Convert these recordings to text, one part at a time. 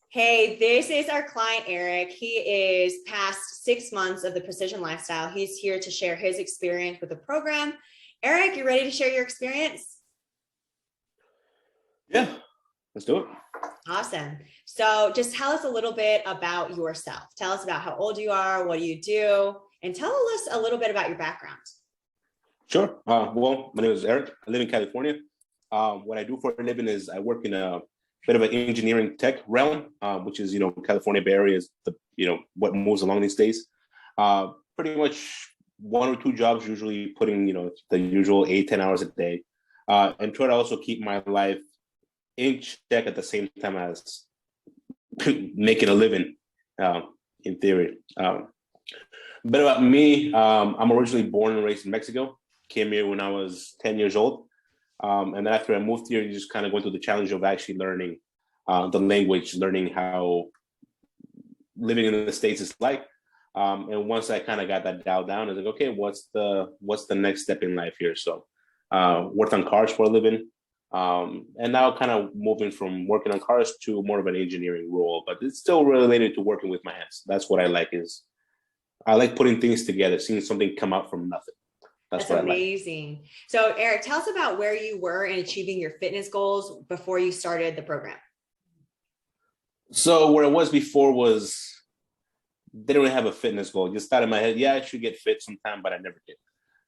Hey, this is our client, Eric. He is past 6 months of the Precision Lifestyle. He's here to share his experience with the program. Eric, you ready to share your experience? Yeah, let's do it. Awesome. So just tell us a little bit about yourself. Tell us about how old you are, what do you do, and tell us a little bit about your background. Sure. Well, my name is Eric. I live in California. What I do for a living is I work in a bit of an engineering tech realm, which is, California Bay Area is what moves along these days. Pretty much one or two jobs, usually putting, the usual 8, 10 hours a day, and try to also keep my life in check at the same time as making a living, in theory. Bit about me, I'm originally born and raised in Mexico. Came here when I was 10 years old. And then after I moved here, you just kind of go through the challenge of actually learning the language, learning how living in the States is like. And once I kind of got that dialed down, I was like, okay, what's the next step in life here? So worked on cars for a living. And now kind of moving from working on cars to more of an engineering role, but it's still related to working with my hands. That's what I like is I like putting things together, seeing something come out from nothing. That's That's what I like. amazing. So, Eric, tell us about where you were in achieving your fitness goals before you started the program. So where I was before was didn't really have a fitness goal. Just thought in my head, yeah, I should get fit sometime, but I never did.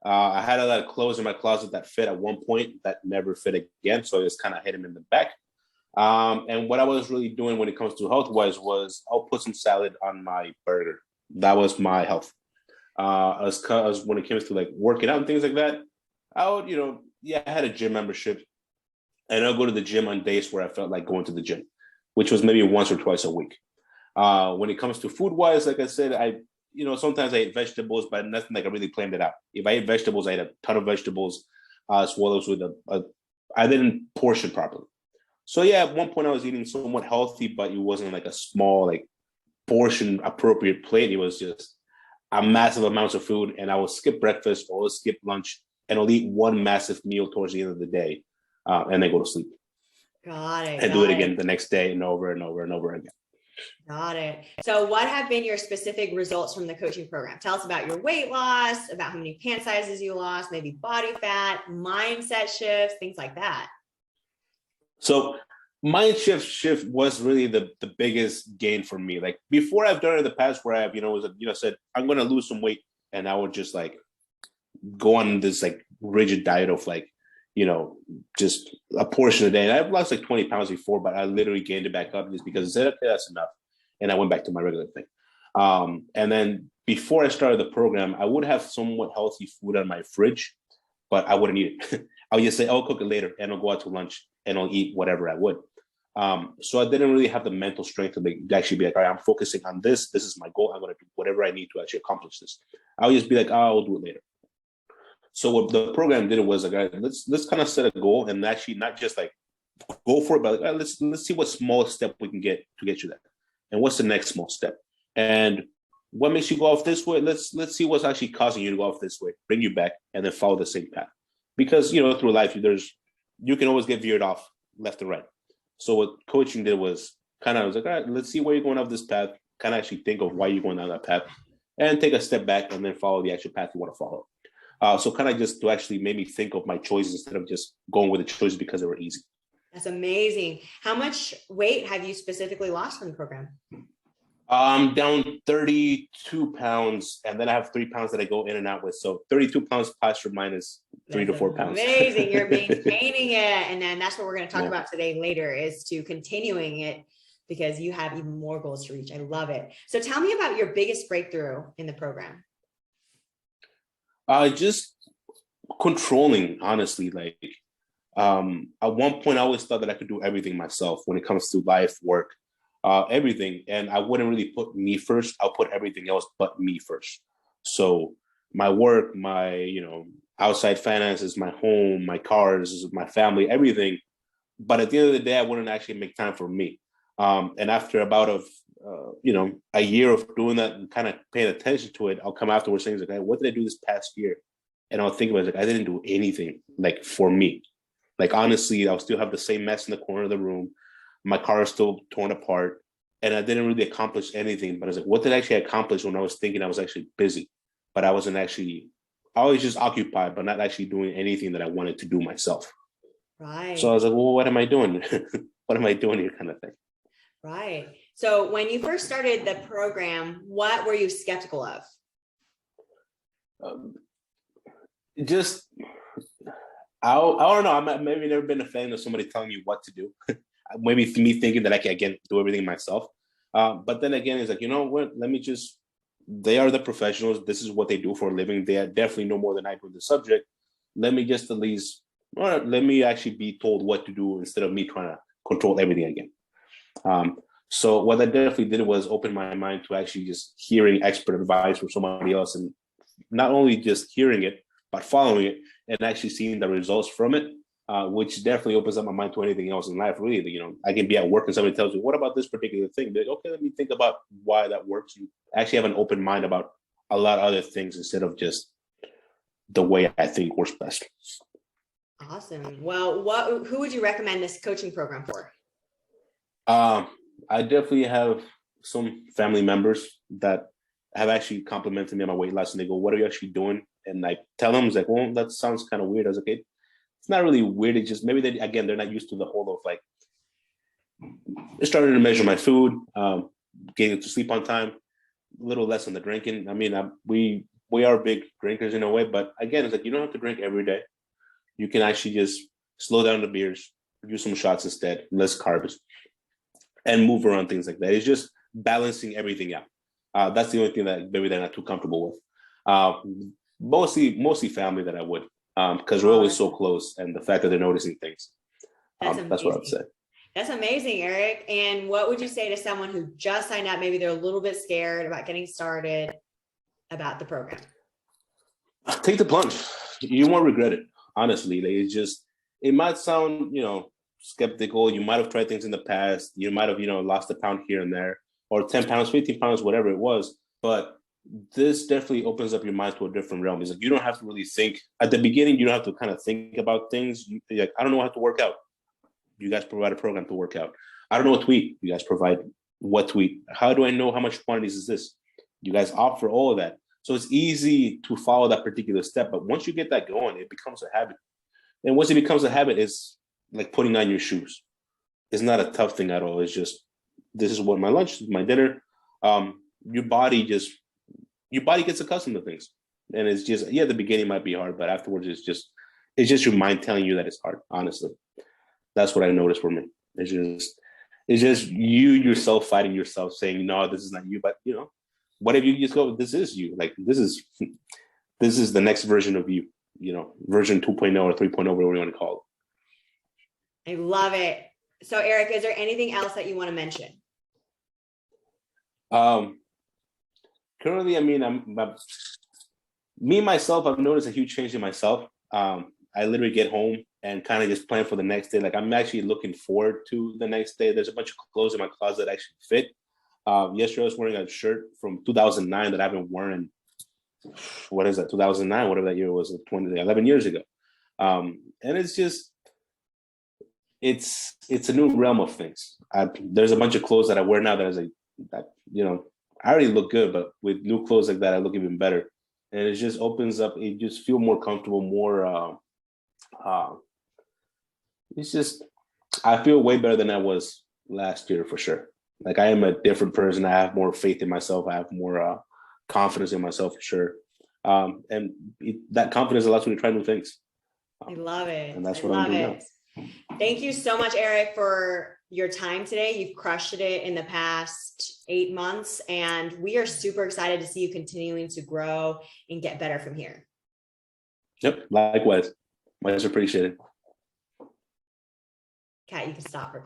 I had a lot of clothes in my closet that fit at one point that never fit again. So I just kind of hit them in the back. And what I was really doing when it comes to health wise was I'll put some salad on my burger. That was my health. As when it comes to like working out and things like that, I would, yeah, I had a gym membership and I'll go to the gym on days where I felt like going to the gym, which was maybe once or twice a week. When it comes to food wise, like I said, sometimes I eat vegetables, but nothing like I really planned it out. If I eat vegetables, I eat a ton of vegetables, as well as with I didn't portion properly. So yeah, at one point I was eating somewhat healthy, but it wasn't like a small, like portion appropriate plate. It was just a massive amounts of food, and I will skip breakfast or I'll skip lunch, and I'll eat one massive meal towards the end of the day, and then go to sleep Got it. and do it Got it. again the next day and over and over and over again. Got it. So, what have been your specific results from the coaching program? Tell us about your weight loss, about how many pant sizes you lost, maybe body fat, mindset shifts, things like that. So mind shift was really the biggest gain for me. Like before, I've done it in the past where I've said I'm going to lose some weight, and I would just like go on this like rigid diet of like just a portion a day. And I've lost like 20 pounds before, but I literally gained it back up just because I said, okay, that's enough. And I went back to my regular thing. And then before I started the program, I would have somewhat healthy food on my fridge, but I wouldn't eat it. I would just say, I'll cook it later and I'll go out to lunch and I'll eat whatever I would. So I didn't really have the mental strength to actually be like, all right, I'm focusing on this. This is my goal. I'm going to do whatever I need to actually accomplish this. I would just be like, oh, I'll do it later. So what the program did was like, right, let's kind of set a goal and actually not just like go for it, but like, right, let's see what small step we can get to get you there, and what's the next small step, and what makes you go off this way. Let's see what's actually causing you to go off this way, bring you back, and then follow the same path. Because through life, you can always get veered off left and right. So what coaching did was kind of was like, all right, let's see where you're going off this path. Kind of actually think of why you're going down that path, and take a step back, and then follow the actual path you want to follow. So kind of just to actually make me think of my choices instead of just going with the choices because they were easy. That's amazing. How much weight have you specifically lost from the program? I'm down 32 pounds, and then I have 3 pounds that I go in and out with. So 32 pounds plus or minus 3 to 4 pounds. Amazing. You're maintaining it. And then that's what we're going to talk about today later is to continuing it because you have even more goals to reach. I love it. So tell me about your biggest breakthrough in the program. Just controlling, honestly. Like at one point, I always thought that I could do everything myself when it comes to life, work, everything. And I wouldn't really put me first. I'll put everything else but me first. So my work, my, outside finances, my home, my cars, my family, everything. But at the end of the day, I wouldn't actually make time for me. And after about a year of doing that and kind of paying attention to it, I'll come afterwards saying like, hey, what did I do this past year? And I'll think about it like, I didn't do anything like for me. Like, honestly, I'll still have the same mess in the corner of the room. My car is still torn apart. and I didn't really accomplish anything. But I was like, what did I actually accomplish when I was thinking I was actually busy, but I wasn't actually, I was just occupied, but not actually doing anything that I wanted to do myself. So I Right. was like, well, what am I doing? What am I doing here kind of thing? Right. So when you first started the program, what were you skeptical of? Um, just, I don't know. I'm maybe never been a fan of somebody telling me what to do. Maybe me thinking that I can, again, do everything myself. But then again, it's like, you know what? Let me just, they are the professionals. This is what they do for a living. They definitely know more than I do in the subject. Let me just at least, or let me actually be told what to do instead of me trying to control everything again. So what I definitely did was open my mind to actually just hearing expert advice from somebody else, and not only just hearing it, but following it and actually seeing the results from it, which definitely opens up my mind to anything else in life. Really, you know, I can be at work and somebody tells me, "What about this particular thing?" Be like, okay, let me think about why that works. You actually have an open mind about a lot of other things instead of just the way I think works best. Awesome. Well, who would you recommend this coaching program for? Um, I definitely have some family members that have actually complimented me on my weight loss, and they go, "What are you actually doing?" And I tell them, "It's like, well, that sounds kind of weird." I was like, it's not really weird. It's just maybe they, again, they're not used to the whole of like, I started to measure my food, getting to sleep on time, a little less on the drinking. I mean, we are big drinkers in a way, but again, it's like you don't have to drink every day. You can actually just slow down the beers, use some shots instead, less carbs, and move around things like that. It's just balancing everything out. That's the only thing that maybe they're not too comfortable with. Uh, mostly family that I would, because we're always so close, and the fact that they're noticing things. That's That's what I would amazing. say. That's amazing, Eric. And what would you say to someone who just signed up? Maybe they're a little bit scared about getting started about the program. Take the plunge. You won't regret it. Honestly, like, it's just, it might sound, you know, skeptical. You might have tried things in the past. You might have, you know, lost a pound here and there, or 10 pounds, 15 pounds, whatever it was. But this definitely opens up your mind to a different realm. It's like you don't have to really think at the beginning. You don't have to kind of think about things. Like, I don't know how to work out. You guys provide a program to work out. I don't know what to eat. You guys provide what to eat. How do I know how much quantities is this? You guys offer all of that. So it's easy to follow that particular step. But once you get that going, it becomes a habit. And once it becomes a habit, it's like putting on your shoes. It's not a tough thing at all. It's just, this is what my lunch, my dinner. Your body gets accustomed to things. And it's just, yeah, the beginning might be hard, but afterwards it's just your mind telling you that it's hard, honestly. That's what I noticed for me. It's just you yourself fighting yourself, saying, no, this is not you. But you know, what if you just go, this is you? Like this is the next version of you, you know, version 2.0 or 3.0, whatever you want to call I love it. So, Eric, is there anything else that you want to mention? it. Currently, I mean, me myself, I've noticed a huge change in myself. I literally get home and kind of just plan for the next day. Like, I'm actually looking forward to the next day. There's a bunch of clothes in my closet that actually fit. Yesterday I was wearing a shirt from 2009 that I haven't worn in, what is that, 2009, whatever that year was, 11 years ago. And it's just, it's a new realm of things. There's a bunch of clothes that I wear now that is like, that, you know, I already look good, but with new clothes like that, I look even better. And it just opens up, it just feel more comfortable, more, it's just, I feel way better than I was last year for sure. Like, I am a different person. I have more faith in myself. I have more confidence in myself for sure. And that confidence allows me to try new things. I love it. And that's I what I'm love doing it. now. Thank you so much, Eric, for your time today. You've crushed it in the past 8 months, and we are super excited to see you continuing to grow and get better from here. Yep, likewise. Much appreciated. Kat, you can stop recording.